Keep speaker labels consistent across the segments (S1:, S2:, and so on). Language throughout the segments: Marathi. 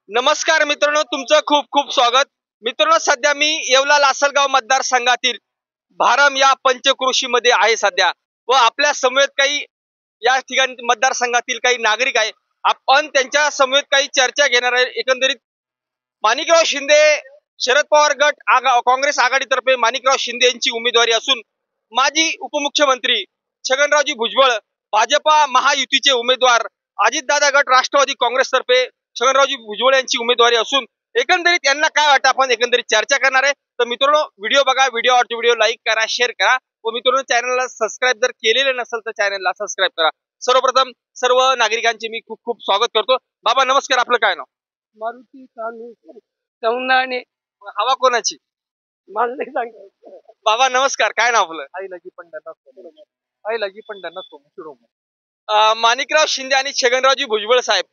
S1: नमस्कार मित्रांनो, तुमचं खूप खूप स्वागत. मित्रांनो, सध्या मी येवला लासलगाव मतदारसंघातील भारम या पंचक्रोशीमध्ये आहे सध्या, व आपल्या समवेत काही या ठिकाणी मतदारसंघातील काही नागरिक आहे. आपण त्यांच्या समवेत काही चर्चा घेणार आहे. एकंदरीत माणिकराव शिंदे शरद पवार गट काँग्रेस आघाडीतर्फे माणिकराव शिंदे यांची उमेदवारी असून माजी उपमुख्यमंत्री छगनरावजी भुजबळ भाजपा महायुतीचे उमेदवार अजितदादा गट राष्ट्रवादी काँग्रेसतर्फे छगनरावजी भुजबळ यांची उमेदवारी असून एकंदरीत यांना काय वाटतं आपण एकंदरीत चर्चा करणार आहे. तर मित्रांनो, व्हिडिओ बघा, व्हिडिओ लाईक करा, शेअर करा व मित्रांनो चॅनलला सबस्क्राईब जर केलेले नसेल तर चॅनलला सबस्क्राईब करा. सर्वप्रथम सर्व नागरिकांचे मी खूप खूप स्वागत करतो. बाबा नमस्कार, आपलं काय नाव?
S2: मारुती चौनाने
S1: हवा कोणाची?
S2: मला नाही सांगायचं.
S1: बाबा नमस्कार, काय नाव आपलं?
S2: आईलाजी पंढरनाथ सोमशिरोम.
S1: माणिकराव शिंदे आणि छगनरावजी भुजबळ साहेब,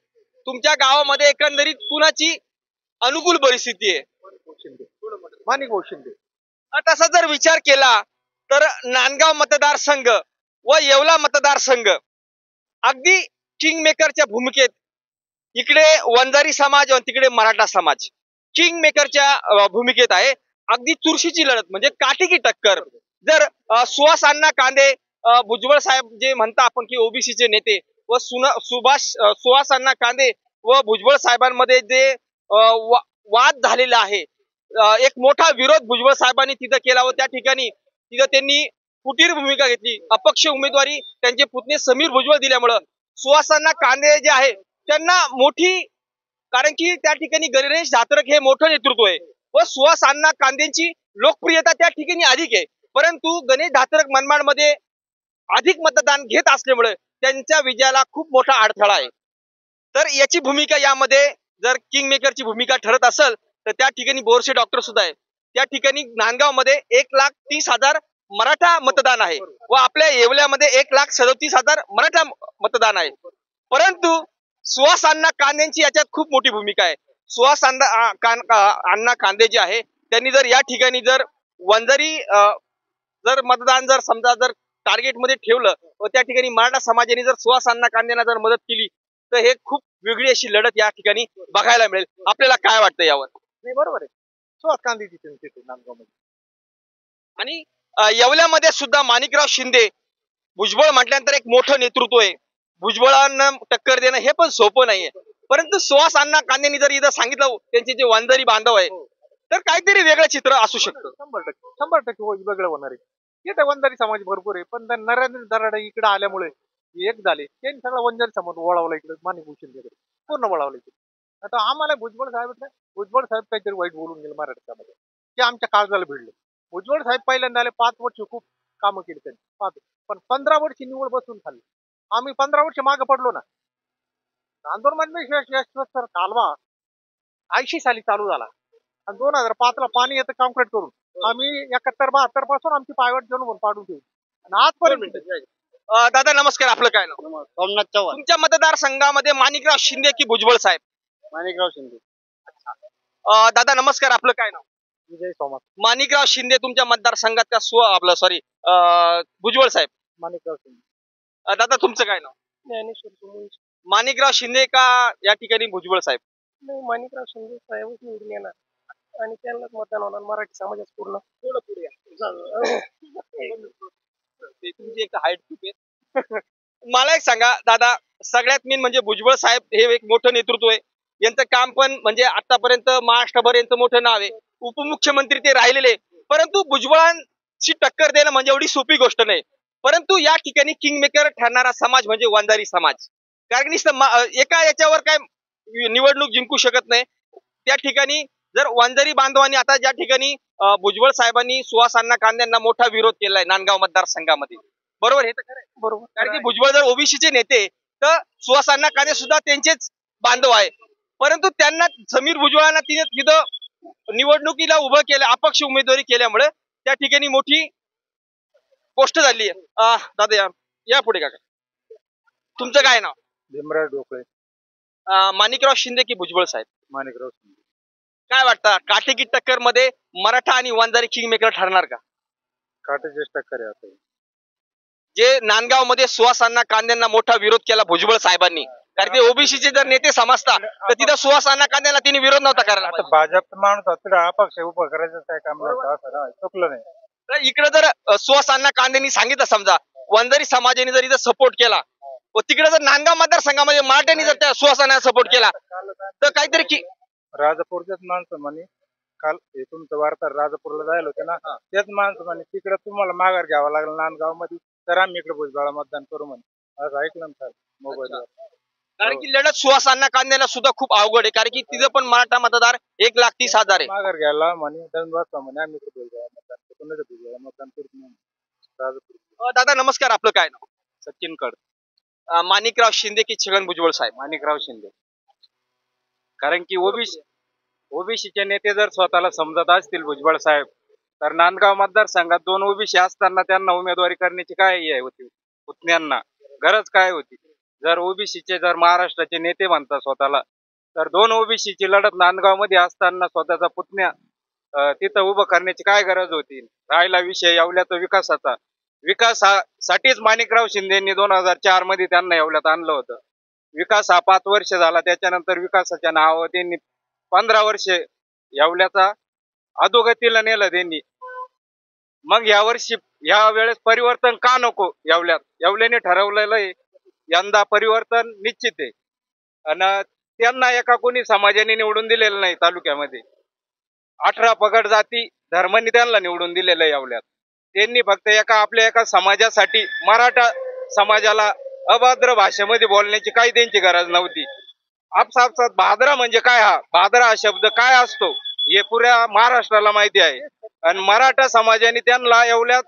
S1: तुमच्या गावामध्ये एकंदरीत कुणाची अनुकूल परिस्थिती आहे?
S2: माणिकभाऊ शिंदे.
S1: तसा जर विचार केला तर नांदगाव मतदारसंघ व येवला मतदारसंघ अगदी किंग मेकरच्या भूमिकेत, इकडे वंजारी समाज आणि तिकडे मराठा समाज किंग मेकरच्या भूमिकेत आहे. अगदी चुरशीची लढत म्हणजे काटेकी टक्कर. जर सुहास अण्णा कांदे, भुजबळ साहेब जे म्हणता आपण की ओबीसीचे नेते, व सुहास अण्णा कांदे व भुजबळ साहेबांमध्ये जे वाद झालेला आहे, एक मोठा विरोध भुजबळ साहेबांनी तिथं केला व त्या ठिकाणी तिथं त्यांनी फुटीर भूमिका घेतली. अपक्ष उमेदवारी त्यांचे पुतणे समीर भुजबळ दिल्यामुळं सुहास अण्णा कांदे जे आहे त्यांना मोठी, कारण की त्या ठिकाणी गणेश धात्रक हे मोठं नेतृत्व आहे व सुहास अण्णा कांदेंची लोकप्रियता त्या ठिकाणी अधिक आहे. परंतु गणेश धात्रक मनमाडमध्ये अधिक मतदान घेत असल्यामुळे त्यांच्या विजयाला खूप मोठा अडथळा आहे. तर याची भूमिका यामध्ये जर किंग मेकरची भूमिका ठरत असेल तर त्या ठिकाणी बोरसे डॉक्टर सुद्धा आहे. त्या ठिकाणी नांदगावमध्ये 1,30,000 मराठा मतदान आहे व आपल्या येवल्यामध्ये 1,37,000 मराठा मतदान आहे. परंतु सुहास अण्णा कांदेंची याच्यात खूप मोठी भूमिका आहे. सुहास अण्णा कांदे जे आहे त्यांनी जर या ठिकाणी जर वंजारी जर मतदान जर समजा जर टार्गेट मध्ये ठेवलं व त्या ठिकाणी मराठा समाजाने जर सुहास अण्णा कांदेंना जर मदत केली तर हे खूप वेगळी अशी लढत या ठिकाणी बघायला मिळेल. आपल्याला काय वाटतं यावर?
S2: नाही, बरोबर आहे. सुहास कांदेची तिथे नांदगावमध्ये.
S1: आणि येवल्यामध्ये सुद्धा माणिकराव शिंदे, भुजबळ म्हटल्यानंतर एक मोठं नेतृत्व आहे. भुजबळांना टक्कर देणं हे पण सोपं नाहीये. परंतु सुहास अण्णा कांदेंनी जर इथं सांगितलं त्यांचे जे वंजारी बांधव आहे तर काहीतरी वेगळं चित्र असू शकतं.
S2: 100% वेगळं होणार आहे. इथे वंजारी समाज भरपूर आहे, पण नरेंद्र दराडे इकडे आल्यामुळे एक झाले, त्यांनी सगळा वंजारी समाज वळवला इकडे, माणिकभाऊ शिंदेकडे पूर्ण वळवला इकडे. आता आम्हाला भुजबळ साहेब काहीतरी वाईट बोलून गेले मराठी समाजात, ते आमच्या काळजाला भिडले. भुजबळ साहेब पहिल्यांदा आले, 5 वर्ष खूप कामं केली त्यांनी, पण 15 वर्ष निवड बसून खाल्ली. आम्ही 15 वर्ष मागे पडलो ना. नांदूरमध्ये कालवा 80 साली चालू झाला आणि 2005 ला पाणी येतं कॉन्क्रीट करून. आम्ही 71-72 पासून आमची पायवाट जणून पाडून ठेवली आणि आजपर्यंत.
S1: दादा नमस्कार, आपलं काय नाव?
S2: सोमनाथ चव्हाण.
S1: तुमच्या मतदारसंघामध्ये माणिकराव शिंदे की भुजबळ साहेब?
S2: माणिकराव शिंदे.
S1: दादा नमस्कार, आपलं काय नाव?
S2: विजय सोमनाथ.
S1: माणिकराव शिंदे तुमच्या मतदारसंघात का भुजबळ साहेब?
S2: माणिकराव शिंदे.
S1: दादा तुमचं काय नाव?
S2: ज्ञानेश्वर सुमन.
S1: माणिकराव शिंदे का या ठिकाणी भुजबळ साहेब?
S2: नाही, माणिकराव शिंदे साहेबच निवडून येणार आणि त्यांनाच मतदान होणार मराठी समाजात पूर्ण.
S1: थोडं पुढे या. ते तुमची एक हाईट खूप आहे. मला एक सांगा दादा, सगळ्यात मेन म्हणजे भुजबळ साहेब हे एक मोठं नेतृत्व आहे. यांचं काम पण म्हणजे आतापर्यंत महाराष्ट्रभर यांचं मोठं नाव आहे. उपमुख्यमंत्री ते राहिलेले, परंतु भुजबळांची टक्कर देणं म्हणजे एवढी सोपी गोष्ट नाही. परंतु या ठिकाणी किंग मेकर ठरणारा समाज म्हणजे वंजारी समाज. कारण एका याच्यावर काय निवडणूक जिंकू शकत नाही. त्या ठिकाणी जर वंजारी बांधवांनी आता ज्या ठिकाणी भुजबळ साहेबांनी सुहास अण्णा कांदेंना मोठा विरोध केलाय नांदगाव मतदारसंघामध्ये, बरोबर? हे तर खरं आहे.
S2: बरोबर.
S1: कारण की भुजबळ जर ओबीसीचे नेते तर सुहास अण्णा कांदे सुद्धा त्यांचेच बांधव आहे. परंतु त्यांना समीर भुजबळांना तिथं निवडणुकीला उभं केलं, अपक्ष उमेदवारी केल्यामुळे त्या ठिकाणी मोठी गोष्ट झाली आहे. दादा या पुढे काका, तुमचं काय नाव?
S2: भीमराव ढोकळे.
S1: माणिकराव शिंदे की भुजबळ साहेब?
S2: माणिकराव शिंदे.
S1: काय वाटतं, काटेकी टक्कर मध्ये मराठा आणि वंजारी किंग मेकर ठरणार का?
S2: काटेचीच टक्कर आहे आता.
S1: जे नांदगाव मध्ये सुहास अण्णा कांदेंना मोठा विरोध केला भुजबळ साहेबांनी, कारण ते ओबीसीचे जर नेते समजता तर तिथं सुहास अण्णा कांदेला तिने विरोध नव्हता करायला
S3: आता
S1: पाहिजे.
S3: भाजपचा माणूस होता अपक्ष उभं करायचं काय काम नव्हतं असं ना, चुकलं नाही.
S1: तर इकडे जर सुहास अण्णा कांदेनी सांगितलं समजा वंजारी समाजाने जर इथं सपोर्ट केला व तिकडे जर नांदगाव मतदारसंघामध्ये मराठ्यांनी जर त्या सुहास अण्णाला सपोर्ट केला तर काहीतरी
S3: राजापूरच्याच माणसं म्हणे काल हे तुमचं वार्ता राजापूरला जायला होते ना, तेच माणसं म्हणे तिकडे तुम्हाला माघार घ्यावं लागलं नांदगाव मध्ये तर आम्ही इकडे भुजबळला मतदान करू म्हणे. आज ऐकलं ना मोबाईलवर.
S1: कारण की लढत सुहास अण्णा कांदेला सुद्धा खूप अवघड आहे कारण की तिथं पण मराठा मतदार 1,30,000 आहे.
S3: माघार घ्यायला म्हणे दंड वाजता म्हणे आम्ही इकडे भुजबळला मतदान करू, कोणाचं भुजबळला मतदान करू म्हणून. राजापूर.
S1: दादा नमस्कार, आपलं काय नाव?
S3: सचिन कड.
S1: माणिकराव शिंदे की छगन भुजबळ साहेब?
S3: माणिकराव शिंदे. कारण की ओबीसीचे नेते जर स्वतःला समजत असतील भुजबळ साहेब तर नांदगाव मतदारसंघात 2 ओबीसी असताना त्यांना उमेदवारी करण्याची काय हे होती पुतण्यांना गरज काय होती? जर ओबीसीचे जर महाराष्ट्राचे नेते म्हणतात स्वतःला तर 2 ओबीसीची लढत नांदगाव मध्ये असताना स्वतःचा पुतण्या तिथं उभं करण्याची काय गरज होती? राहिला विषय येवल्याचा विकासाचा, विकासासाठीच माणिकराव शिंदेनी 2004 मध्ये त्यांना येवल्यात आणलं होतं. विकास हा 5 वर्ष झाला, त्याच्यानंतर विकासाच्या नावावर त्यांनी 15 वर्ष येवल्याचा अधोगतीला नेलं त्यांनी. मग या वेळेस परिवर्तन का नको? येवल्याने ठरवलेलं आहे यंदा परिवर्तन निश्चित आहे आणि त्यांना एका कोणी समाजाने निवडून दिलेलं नाही. तालुक्यामध्ये 18 पगड जाती धर्मांनी त्यांना निवडून दिलेलं आहे येवल्यात. त्यांनी फक्त आपल्या एका समाजासाठी मराठा समाजाला अभद्र भाषेमध्ये बोलण्याची काही त्यांची गरज नव्हती. आपसापसात भादरा म्हणजे काय, हा भादरा हा शब्द काय असतो हे पुऱ्या महाराष्ट्राला माहिती आहे. आणि मराठा समाजाने त्यांना येवल्यात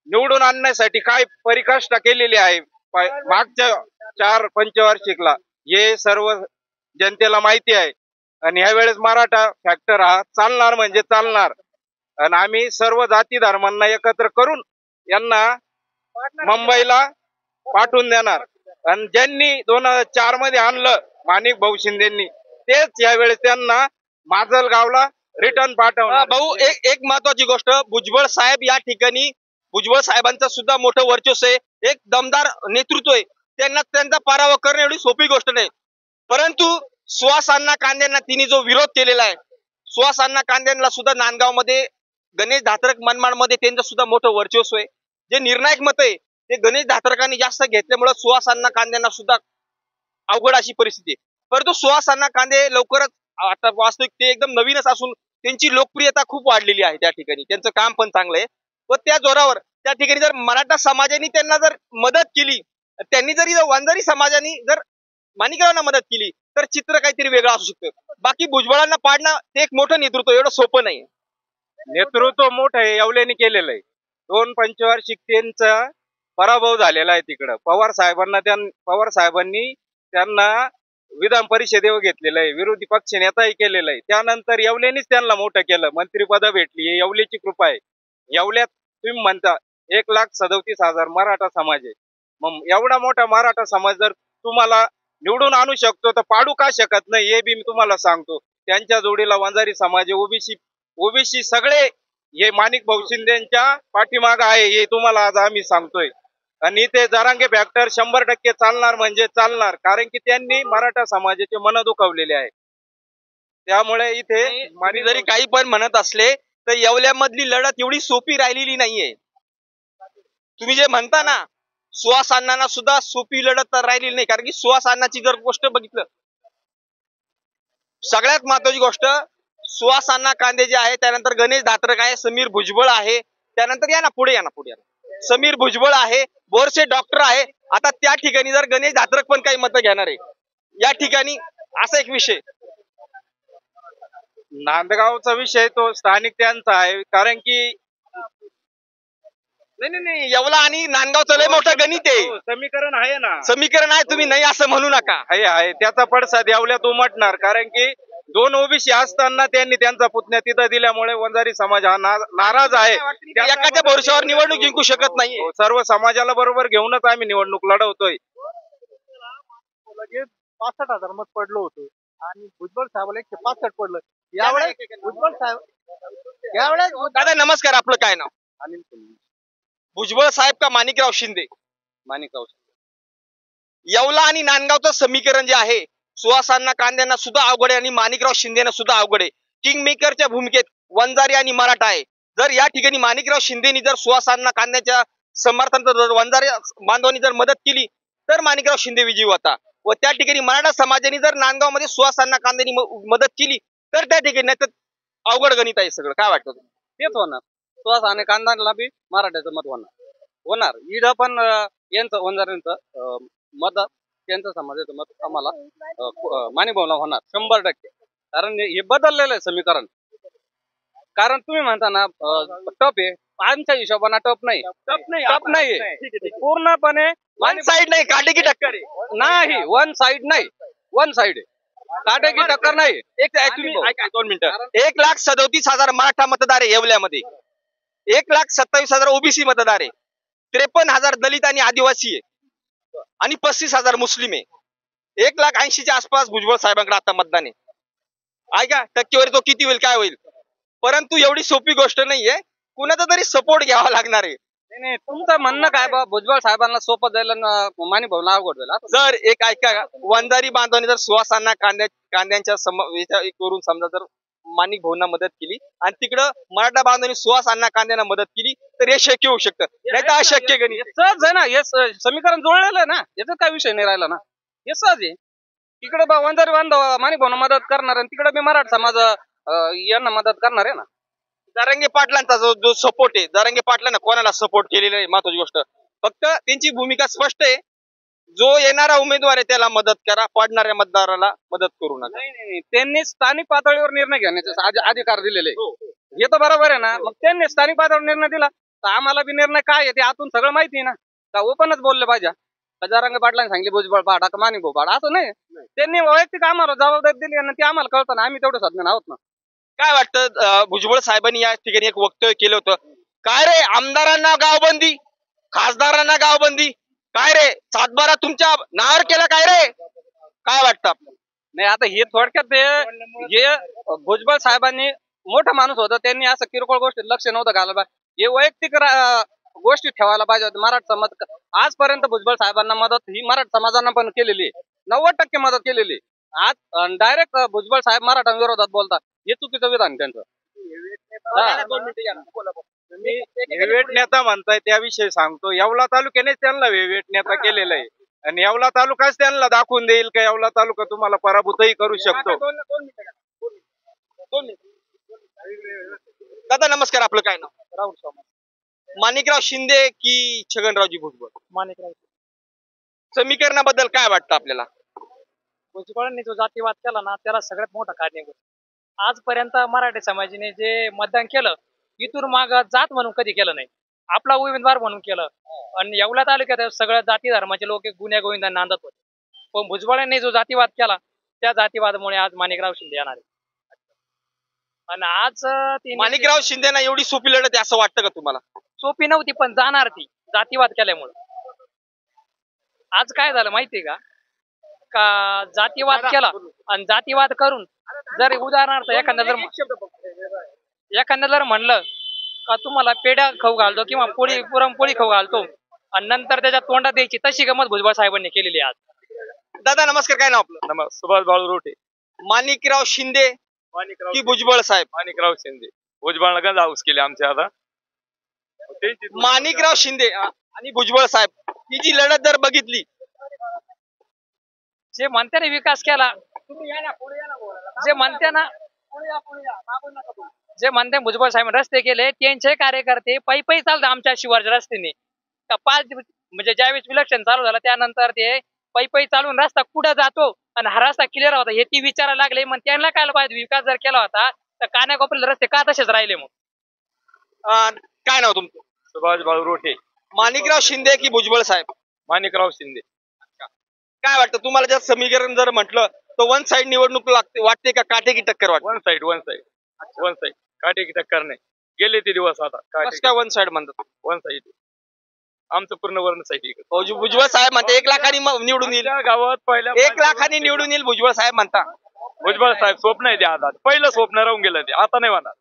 S3: निवडून आणण्यासाठी काय परिकाष्ठा केलेली आहे मागच्या 4 पंचवार्षिकला हे सर्व जनतेला माहिती आहे. आणि ह्या वेळेस मराठा फॅक्टर हा चालणार म्हणजे चालणार. आणि आम्ही सर्व जाती धर्मांना एकत्र करून यांना मुंबईला पाठवून देणार. आणि ज्यांनी 2004 मध्ये आणलं माणिक भाऊ शिंदेनी तेच यावेळेस त्यांना माजलगावला रिटर्न पाठवणार.
S1: भाऊ एक महत्वाची गोष्ट, भुजबळ साहेब या ठिकाणी भुजबळ साहेबांचं सुद्धा मोठं वर्चस्व आहे, एक दमदार नेतृत्व आहे. त्यांचा पराभव करणे एवढी सोपी गोष्ट नाही. परंतु सुहास अण्णा कांदेंना तिने जो विरोध केलेला आहे, सुहास अण्णा कांदेंना सुद्धा नांदगावमध्ये गणेश धात्रक मनमाडमध्ये त्यांचं सुद्धा मोठं वर्चस्व आहे. जे निर्णायक मत आहे ते गणेश धात्रकांनी जास्त घेतल्यामुळे सुहास अण्णा कांदेंना सुद्धा अवघड अशी परिस्थिती आहे. परंतु सुहास अण्णा कांदे लवकरच, आता वास्तविक ते एकदम नवीनच असून त्यांची लोकप्रियता खूप वाढलेली आहे त्या ठिकाणी, त्यांचं काम पण चांगलं आहे. व त्या जोरावर त्या ठिकाणी जर मराठा समाजाने त्यांना जर मदत केली, त्यांनी जरी वंजारी समाजाने जर माणिकरावांना मदत केली तर चित्र काहीतरी वेगळं असू शकतं. बाकी भुजबळांना पाडणं ते एक मोठं नेतृत्व एवढं सोपं नाही.
S3: नेतृत्व मोठं आहे, येवल्याने केलेलं आहे. 2 पंचवार्षिक त्यांचा पराभव झालेला आहे तिकडं. पवार साहेबांनी त्यांना विधान परिषदेवर घेतलेलं आहे, विरोधी पक्ष नेताही केलेला आहे. त्यानंतर येवल्यानेच त्यांना मोठं केलं, मंत्रिपद भेटली. ही येवल्याची कृपा आहे. येवल्यात तुम्ही म्हणता 1,37,000 मराठा समाज आहे. मग एवढा मोठा मराठा समाज जर तुम्हाला निवडून आणू शकतो तर पाडू का शकत नाही हे बी मी तुम्हाला सांगतो. त्यांच्या जोडीला वंजारी समाज, ओबीसी सगळे हे माणिक भाऊ शिंदेच्या पाठीमाग आहे हे तुम्हाला आज आम्ही सांगतोय. आणि इथे जरांगे फॅक्टर 100% चालणार म्हणजे चालणार, कारण की त्यांनी मराठा समाजाचे मन दुखावलेले आहे. त्यामुळे इथे
S1: जरी काही पण म्हणत असले तर येवल्यामधली लढत एवढी सोपी राहिलेली नाहीये. तुम्ही जे म्हणता ना, सुहास अण्णांना सुद्धा सोपी लढत तर राहिलेली नाही. कारण की सुहास अण्णाची जर गोष्ट बघितलं, सगळ्यात महत्वाची गोष्ट सुहास अण्णा कांदे जे आहे, त्यानंतर गणेश धात्रक आहे, समीर भुजबळ आहे, त्यानंतर या ना पुढे समीर भुजबळ आहे, बोरसे डॉक्टर आहे. आता त्या ठिकाणी जर गणेश धात्रक पण काही मतं घेणार आहे या ठिकाणी, असा एक विषय.
S3: नांदगावचा विषय तो स्थानिक त्यांचा आहे. कारण की
S1: नाही येवला आणि नांदगावचं लय मोठं गणित आहे,
S3: समीकरण आहे ना,
S1: समीकरण आहे. तुम्ही नाही असं म्हणू नका.
S3: आहे त्याचा पडसाद येवल्यात उमटणार. कारण की 2 ओबीसी असताना त्यांनी त्यांचा पुतण्या तिथं दिल्यामुळे वंजारी समाज हा नाराज आहे.
S1: एकाच्या भरोश्यावर निवडणूक जिंकू शकत नाही.
S3: सर्व समाजाला बरोबर घेऊनच आम्ही निवडणूक लढवतोय.
S2: लगेच 65,000 मत पडलं होतं आणि भुजबळ साहेबाला 165 पडलं. यावेळेस भुजबळ साहेब यावेळेस
S1: दादा नमस्कार, आपलं काय नाव?
S3: अनिल
S1: भुजबळ साहेब का माणिकराव शिंदे?
S3: माणिकराव
S1: येवला आणि नांदगावचं समीकरण जे आहे, सुहासांना कांद्यांना सुद्धा अवघड आहे आणि माणिकराव शिंदेना सुद्धा अवघड आहे. किंग मेकरच्या भूमिकेत वंजारी आणि मराठा आहे. जर या ठिकाणी माणिकराव शिंदेनी जर सुहासांना कांद्याच्या समर्थनार्थ जर वंजारी बांधवांनी जर मदत केली तर माणिकराव शिंदे विजयी होता, व त्या ठिकाणी मराठा समाजाने जर नांदगावमध्ये सुहासांना कांद्यांनी मदत केली तर त्या ठिकाणी नाही तर अवघड गणित आहे सगळं. काय वाटतं तुम्हाला?
S3: तेच होणार. सुहास आणि कांदाला बी मराठ्याचं मत होणार. इथं पण यांचं वंजाऱ्यांचं मत, त्यांचं समाजाचं मत आम्हाला माणिकभाऊला होणार 100%. कारण हे बदललेलं आहे समीकरण. कारण तुम्ही म्हणता ना टप आहे, आमच्या हिशोबाने टप नाही. टप नाही पूर्णपणे
S1: वन साइड नाही, काटेकी टक्कर आहे.
S3: नाही. वन साइड नाही, वन साइड आहे. काटेकी टक्कर नाही.
S1: ऐका 2 मिनिटं. 1,37,000 मराठा मतदार आहे येवल्यामध्ये, 1,27,000 ओबीसी मतदार आहे, 53,000 दलित आणि आदिवासी आहे आणि 35,000 मुस्लिम आहे. 1,80,000च्या आसपास भुजबळ साहेबांकडे आता मतदान आहे. ऐका टक्केवारी तो किती होईल काय होईल, परंतु एवढी सोपी गोष्ट नाहीये. कुणाचा तरी सपोर्ट घ्यावा लागणार आहे.
S3: नाही, तुमचं म्हणणं काय बा, भुजबळ साहेबांना सोपं जाईल माणिकभाऊला अवघड जाईल असं?
S1: जर एक ऐका, वंजारी बांधवांनी जर सुहासांना कांद्यांच्या करून समजा जर माणिक भाऊंना मदत केली आणि तिकडं मराठा बांधवांनी सुहासांना कांद्यांना मदत केली तर हे शक्य होऊ शकतं, नाही तर अशक्य गणित.
S3: सहज आहे ना, हे समीकरण जुळलेलं आहे ना, याचा काय विषय नाही राहिला ना, हे सहज आहे. तिकडे वंजारी बांधव माणिकभाऊंना मदत करणार आणि तिकडे मी मराठा समाज यांना मदत करणार आहे ना.
S1: जरांगे पाटलांचा जो सपोर्ट आहे, जरांगे पाटलांना कोणाला सपोर्ट केलेला आहे महत्वाची गोष्ट. फक्त त्यांची भूमिका स्पष्ट आहे, जो येणारा उमेदवार आहे त्याला मदत करा, पडणाऱ्या मतदाराला मदत करू नका.
S3: नाही, त्यांनी स्थानिक पातळीवर निर्णय घेण्याचे अधिकार दिलेले हे तर बरोबर आहे ना. मग त्यांनी स्थानिक पातळीवर निर्णय दिला तर आम्हाला बी निर्णय काय आहे ते आतून सगळं माहिती आहे ना. का ओपनच बोलले पाहिजे. जरांगे पाटलांनी सांगितले भुजबळ पाडा का माणिकभाऊ पाडा असं नाही. त्यांनी वैयक्तिक आम्हाला जबाबदारी दिली आणि ते आम्हाला कळतं ना, आम्ही तेवढे साधन आहोत ना.
S1: काय वाटतं, भुजबळ साहेबांनी या ठिकाणी एक वक्तव्य केलं होतं, काय रे आमदारांना गावबंदी, खासदारांना गावबंदी, काय रे सातबारा तुमच्या नावावर केला काय रे, काय वाटतं आपल्याला?
S3: नाही, आता हे थोडक्यात हे भुजबळ साहेबांनी मोठा माणूस होता, त्यांनी असं किरकोळ गोष्टीत लक्ष नव्हतं घालायला पाहिजे. हे वैयक्तिक गोष्टी ठेवायला पाहिजे होते. मराठा समाज आजपर्यंत भुजबळ साहेबांना मदत ही मराठा समाजांना पण केलेली आहे, 90% मदत केलेली आहे. आज डायरेक्ट भुजबळ साहेब मराठा विरोधात बोलतात, हे चुकीचं विधान त्यांचं.
S4: तुम्ही वेवेट नेता म्हणताय त्याविषयी सांगतो. येवला तालुक्याने त्यांना वेवेट नेता केलेला आहे आणि येवला तालुकाच त्यांना दाखवून देईल का येवला तालुका तुम्हाला पराभूतही करू शकतो.
S1: दादा नमस्कार, आपलं काय नाव?
S2: राहुल सोमा.
S1: माणिकराव शिंदे की छगनरावजी भुजबळ?
S2: माणिकराव.
S1: समीकरणाबद्दल काय वाटतं आपल्याला?
S2: भुजबळांनी जो जातीवाद केला ना त्याला सगळ्यात मोठा कारणीभूत. आजपर्यंत मराठी समाजाने जे मतदान केलं इथून माग जात म्हणून कधी केलं नाही, आपला उमेदवार म्हणून केलं. आणि येवला तालुक्यात सगळ्या जाती धर्माचे लोक गुन्ह्या गोविंदा नांदत होते, पण भुजबळांनी जो जातीवाद केला त्या जातीवादामुळे आज माणिकराव शिंदे येणार आहे. आणि आज
S1: माणिकराव शिंदेना एवढी सोपी लढत आहे असं वाटतं का तुम्हाला?
S2: सोपी नव्हती पण जाणार ती जातीवाद केल्यामुळे. आज काय झालं माहितीये का जातीवाद केला आणि जातीवाद करून जर उदाहरणार्थ एखाद्या जर म्हणलं का तुम्हाला पेढ्या खाऊ घालतो किंवा पुरणपोळी खाऊ घालतो आणि नंतर त्याच्या तोंडात द्यायची, तशी गमत भुजबळ साहेबांनी केलेली आहे आज.
S1: दादा नमस्कार, काय नाव आपलं?
S4: सुभाष बाळू रोटे.
S1: माणिकराव शिंदे की भुजबळ साहेब?
S4: माणिकराव शिंदे. भुजबळला गंज हाऊस केली आमच्या आता.
S1: माणिकराव शिंदे आणि भुजबळ साहेब ही जी लढत जर बघितली,
S2: जे म्हणते ना विकास केला, जे म्हणते भुजबळ साहेब रस्ते केले, त्यांचे कार्यकर्ते पायी पायी चालतात आमच्या शिवारच्या रस्त्याने. का 5 म्हणजे ज्यावेळेस इलेक्शन चालू झालं त्यानंतर ते पायी पायी चालून रस्ता कुठं जातो आणि हा रस्ता क्लिअर होता हे ती विचारायला लागले. मग त्यांना काय पाहिजे, विकास जर केला होता तर कानाकोपऱ्याला रस्ते का तसेच राहिले? मग
S1: काय नाव तुमचं?
S4: सुभाष बाळू रोटे.
S1: माणिकराव शिंदे की भुजबळ साहेब?
S4: माणिकराव शिंदे.
S1: काय वाटतं तुम्हाला? जर समीकरण जर म्हटलं तर वन साइड निवडणूक लागते वाटते का काटेकी टक्कर वाटते?
S4: वन साइड काटेकी टक्कर नाही. गेले ते दिवस आता.
S1: काय वन साइड म्हणतात?
S4: वन साइड आमचं पूर्ण वन साइड.
S1: भुजबळ साहेब म्हणते 1 लाखांनी निवडून येईल,
S4: गावात पहिल्या
S1: 1 लाखांनी निवडून येईल भुजबळ साहेब म्हणता.
S4: भुजबळ साहेब स्वप्न आहे ते आता. पहिलं स्वप्न राहून गेलं ते, आता नाही होणार.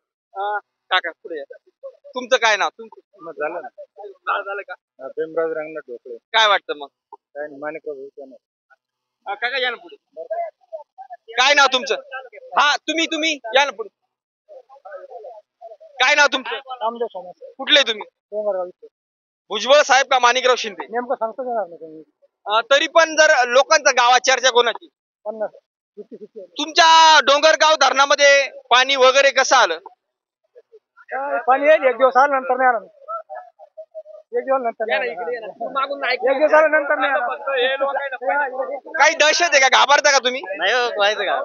S1: काका पुढे या. तुमचं काय नाव?
S4: झालं ना.
S1: झालं का?
S4: भीमराज रंगनाथ ढोकळे.
S1: काय वाटतं मग काका या ना पुढे. काय नाव तुमचं? हा तुम्ही या ना पुढे. काय नाव तुमचं? कुठले तुम्ही? भुजबळ साहेब का माणिकराव शिंदे?
S2: नेमकं सांगतो येणार नाही तुम्ही.
S1: तरी पण जर लोकांचा गावात चर्चा कोणाची?
S2: 50
S1: तुमच्या डोंगरगाव धरणामध्ये पाणी वगैरे कसं आलं?
S2: पाणी येईल एक दिवस आल्यानंतर नाही आलं. एक दिवस नंतर नाही आलं. एक दिवस आल्यानंतर नाही आलं.
S1: काही दहशत आहे का? घाबरता का तुम्ही?
S2: नाही हो, व्हायचं का?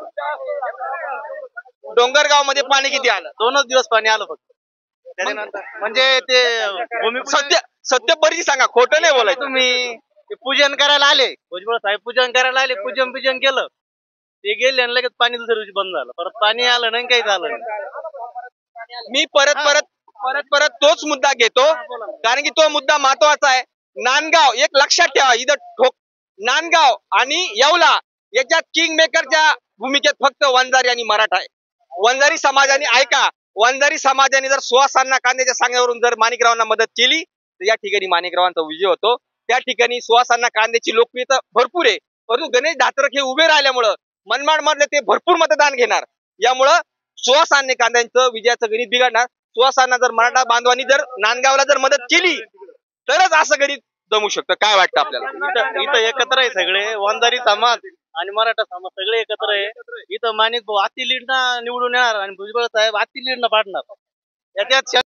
S1: डोंगरगाव मध्ये पाणी किती आलं?
S2: 2च दिवस पाणी आलं फक्त. त्याच्यानंतर म्हणजे ते
S1: सत्य परिस्थिती सांगा, खोटं नाही बोलायचं.
S2: तुम्ही ते पूजन करायला आले, भुजबळ साहेब पूजन करायला आले, पूजन केलं, ते गेले आणि लगेच पाणी दुसऱ्या दिवशी बंद झालं. परत पाणी आलं नाही, काही झालं नाही.
S1: मी परत तोच मुद्दा घेतो, कारण की तो मुद्दा महत्वाचा आहे. नांदगाव एक लक्षात ठेवा, इथं नांदगाव आणि येवला याच्यात किंग मेकरच्या भूमिकेत फक्त वंजारी आणि मराठा आहे. वंजारी समाजाने ऐका, वंजारी समाजाने जर सुहासांना कांद्याच्या सांगण्यावरून जर माणिकरावांना मदत केली तर या ठिकाणी माणिकरावांचा विजय होतो. त्या ठिकाणी सुहासांना कांद्याची लोकप्रियता भरपूर आहे, परंतु गणेश धात्रक हे उभे राहिल्यामुळं मनमाड मधले ते भरपूर मतदान घेणार. यामुळं सुहासांनी कांद्यांचं विजयाचं गणित बिघडणार. सुहासांना जर मराठा बांधवांनी जर नांदगावला जर मदत केली तरच असं गणित जमू शकतं. काय वाटतं आपल्याला?
S2: इथं एकत्र आहे सगळे, वंजारी समाज आणि मराठा समाज सगळे एकत्र आहे. इथं माणिक भाऊ अति लीडना निवडून येणार आणि भुजबळ साहेब अति लीडना पाडणार. याच्यात